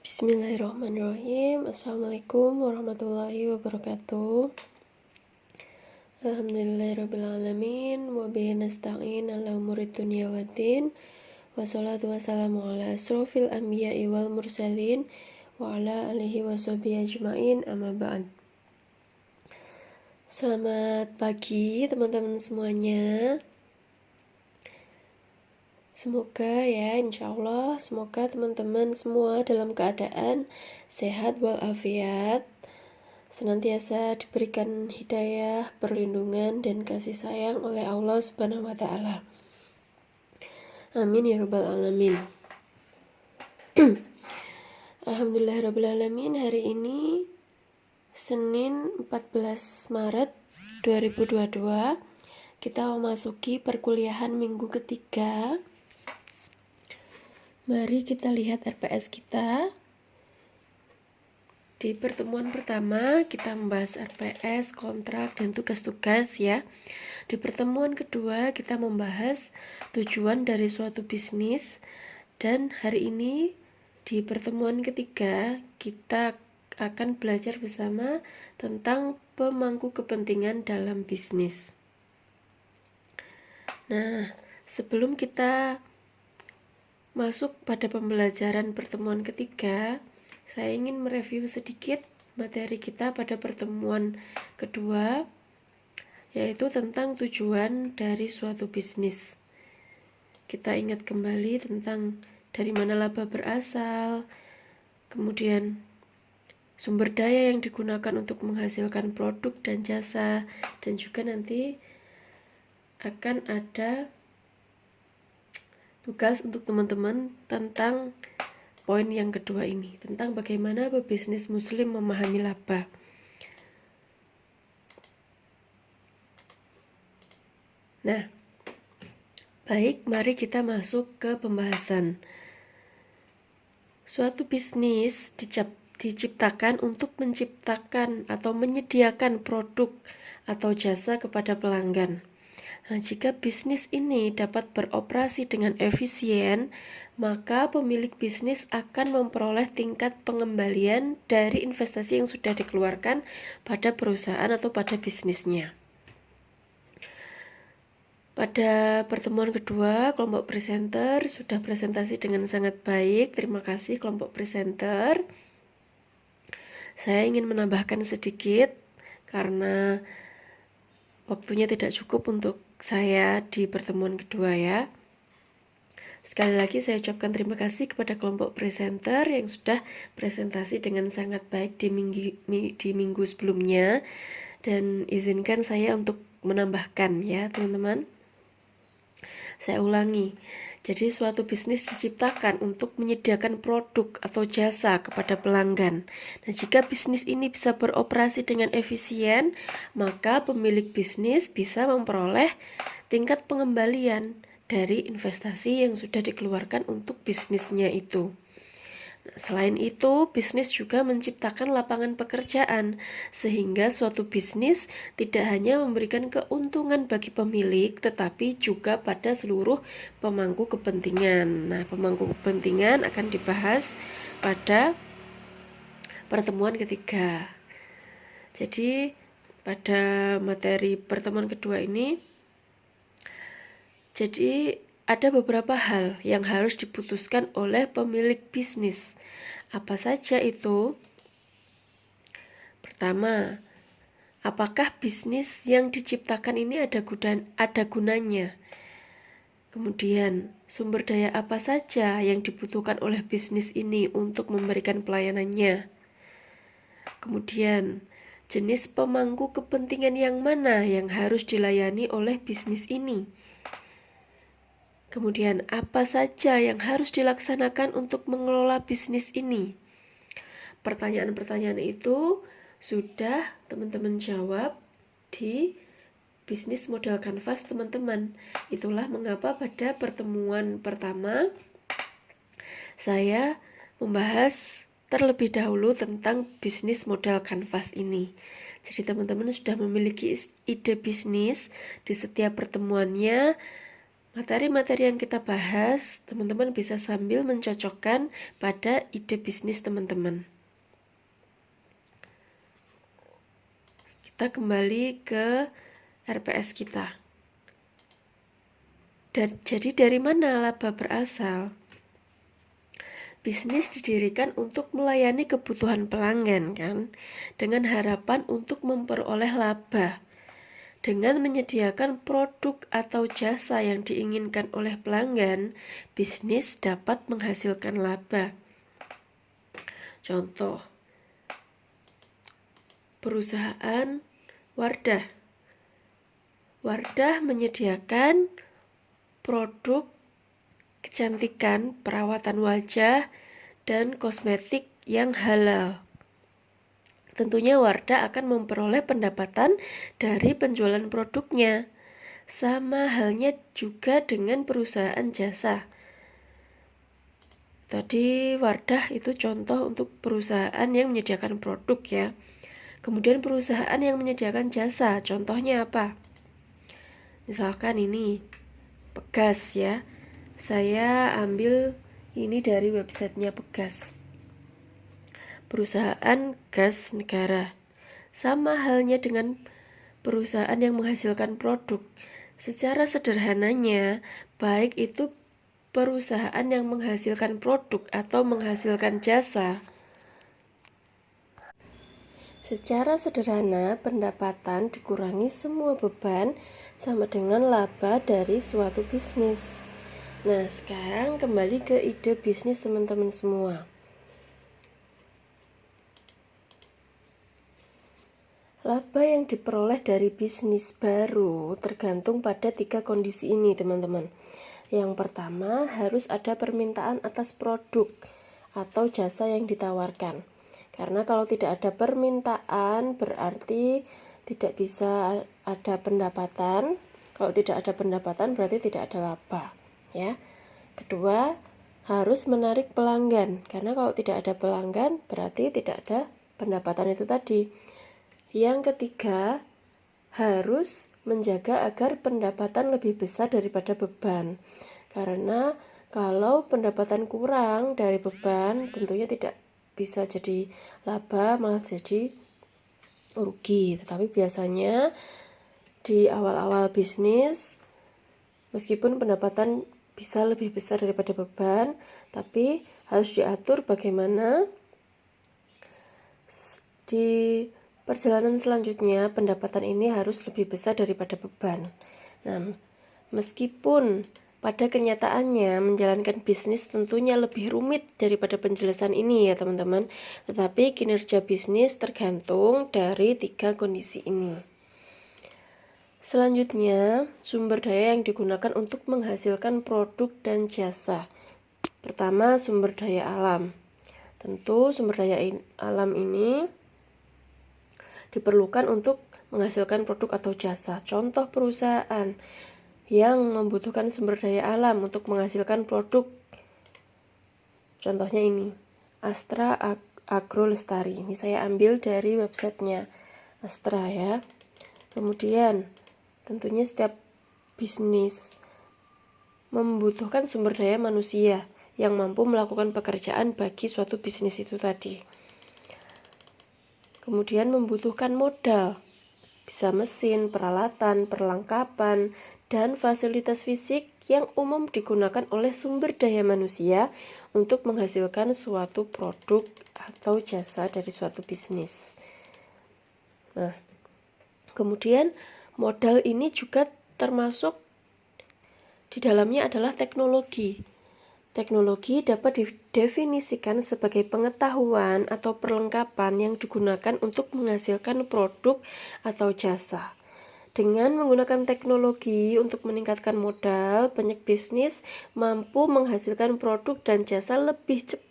Bismillahirrahmanirrahim. Assalamualaikum warahmatullahi wabarakatuh. Alhamdulillahirrabbilalamin. Wa bihi nasta'in ala umuri dunya waddin. Wassalatu wassalamu ala asrofil anbiya'i wal mursalin wa ala alihi wa sahbihi ajma'in, amma ba'd. Selamat pagi teman-teman semuanya. Semoga ya, insya Allah, semoga teman-teman semua dalam keadaan sehat walafiat, senantiasa diberikan hidayah, perlindungan, dan kasih sayang oleh Allah Subhanahu wa Ta'ala. Amin ya Rabbal 'Alamin. Alhamdulillahirrabbilalamin. Hari ini Senin 14 Maret 2022, kita memasuki perkuliahan minggu ketiga. Mari kita lihat RPS kita. Di pertemuan pertama kita membahas RPS, kontrak, dan tugas-tugas ya. Di pertemuan kedua kita membahas tujuan dari suatu bisnis. Dan hari ini di pertemuan ketiga kita akan belajar bersama tentang pemangku kepentingan dalam bisnis. Nah, sebelum kita masuk pada pembelajaran pertemuan ketiga, saya ingin mereview sedikit materi kita pada pertemuan kedua, yaitu tentang tujuan dari suatu bisnis. Kita ingat kembali tentang dari mana laba berasal, kemudian sumber daya yang digunakan untuk menghasilkan produk dan jasa, dan juga nanti akan ada tugas untuk teman-teman tentang poin yang kedua ini, tentang bagaimana pebisnis muslim memahami laba. Nah, baik, mari kita masuk ke pembahasan. Suatu bisnis diciptakan untuk menciptakan atau menyediakan produk atau jasa kepada pelanggan. Nah, jika bisnis ini dapat beroperasi dengan efisien, maka pemilik bisnis akan memperoleh tingkat pengembalian dari investasi yang sudah dikeluarkan pada perusahaan atau pada bisnisnya. Pada pertemuan kedua, kelompok presenter sudah presentasi dengan sangat baik. Terima kasih kelompok presenter. Saya ingin menambahkan sedikit karena waktunya tidak cukup untuk saya di pertemuan kedua ya. Sekali lagi saya ucapkan terima kasih kepada kelompok presenter yang sudah presentasi dengan sangat baik di minggu sebelumnya, dan izinkan saya untuk menambahkan ya teman-teman. Saya ulangi. Jadi suatu bisnis diciptakan untuk menyediakan produk atau jasa kepada pelanggan. Nah, jika bisnis ini bisa beroperasi dengan efisien, maka pemilik bisnis bisa memperoleh tingkat pengembalian dari investasi yang sudah dikeluarkan untuk bisnisnya itu. Selain itu, bisnis juga menciptakan lapangan pekerjaan, sehingga suatu bisnis tidak hanya memberikan keuntungan bagi pemilik, tetapi juga pada seluruh pemangku kepentingan. Nah, pemangku kepentingan akan dibahas pada pertemuan ketiga. Jadi, pada materi pertemuan kedua ini, ada beberapa hal yang harus diputuskan oleh pemilik bisnis. Apa saja itu? Pertama, apakah bisnis yang diciptakan ini ada gunanya? Kemudian, sumber daya apa saja yang dibutuhkan oleh bisnis ini untuk memberikan pelayanannya? Kemudian, jenis pemangku kepentingan yang mana yang harus dilayani oleh bisnis ini? Kemudian, apa saja yang harus dilaksanakan untuk mengelola bisnis ini? Pertanyaan-pertanyaan itu sudah teman-teman jawab di bisnis model kanvas teman-teman. Itulah mengapa pada pertemuan pertama saya membahas terlebih dahulu tentang bisnis model kanvas ini. Jadi teman-teman sudah memiliki ide bisnis. Di setiap pertemuannya Materi-materi yang kita bahas, teman-teman bisa sambil mencocokkan pada ide bisnis teman-teman. Kita kembali ke RPS kita. Jadi dari mana laba berasal? Bisnis didirikan untuk melayani kebutuhan pelanggan kan, dengan harapan untuk memperoleh laba. Dengan menyediakan produk atau jasa yang diinginkan oleh pelanggan, bisnis dapat menghasilkan laba. Contoh, perusahaan Wardah. Wardah menyediakan produk kecantikan, perawatan wajah, dan kosmetik yang halal. Tentunya Wardah akan memperoleh pendapatan dari penjualan produknya. Sama halnya juga dengan perusahaan jasa. Tadi Wardah itu contoh untuk perusahaan yang menyediakan produk ya. Kemudian perusahaan yang menyediakan jasa, contohnya apa? Misalkan ini Pegas ya. Saya ambil ini dari websitenya Pegas. Perusahaan gas negara. Sama halnya dengan perusahaan yang menghasilkan produk. Secara sederhananya, baik itu perusahaan yang menghasilkan produk atau menghasilkan jasa, secara sederhana pendapatan dikurangi semua beban sama dengan laba dari suatu bisnis. Nah, sekarang kembali ke ide bisnis teman-teman semua. Laba yang diperoleh dari bisnis baru tergantung pada 3 kondisi ini, teman-teman. Yang pertama, harus ada permintaan atas produk atau jasa yang ditawarkan. Karena kalau tidak ada permintaan, berarti tidak bisa ada pendapatan. Kalau tidak ada pendapatan, berarti tidak ada laba, ya. Kedua, harus menarik pelanggan. Karena kalau tidak ada pelanggan, berarti tidak ada pendapatan itu tadi. Yang ketiga, harus menjaga agar pendapatan lebih besar daripada beban. Karena kalau pendapatan kurang dari beban, tentunya tidak bisa jadi laba, malah jadi rugi. Tetapi biasanya di awal-awal bisnis, meskipun pendapatan bisa lebih besar daripada beban, tapi harus diatur bagaimana di perjalanan selanjutnya pendapatan ini harus lebih besar daripada beban. Nah, meskipun pada kenyataannya menjalankan bisnis tentunya lebih rumit daripada penjelasan ini ya teman-teman, tetapi kinerja bisnis tergantung dari 3 kondisi ini. Selanjutnya, sumber daya yang digunakan untuk menghasilkan produk dan jasa. Pertama, sumber daya alam. Tentu sumber daya alam ini diperlukan untuk menghasilkan produk atau jasa. Contoh perusahaan yang membutuhkan sumber daya alam untuk menghasilkan produk. Contohnya ini, Astra Agro Lestari. Ini saya ambil dari websitenya Astra ya. Kemudian, tentunya setiap bisnis membutuhkan sumber daya manusia yang mampu melakukan pekerjaan bagi suatu bisnis itu tadi. Kemudian membutuhkan modal, bisa mesin, peralatan, perlengkapan, dan fasilitas fisik yang umum digunakan oleh sumber daya manusia untuk menghasilkan suatu produk atau jasa dari suatu bisnis. Nah, kemudian modal ini juga termasuk di dalamnya adalah teknologi. Teknologi dapat didefinisikan sebagai pengetahuan atau perlengkapan yang digunakan untuk menghasilkan produk atau jasa. Dengan menggunakan teknologi untuk meningkatkan modal, banyak bisnis mampu menghasilkan produk dan jasa lebih cepat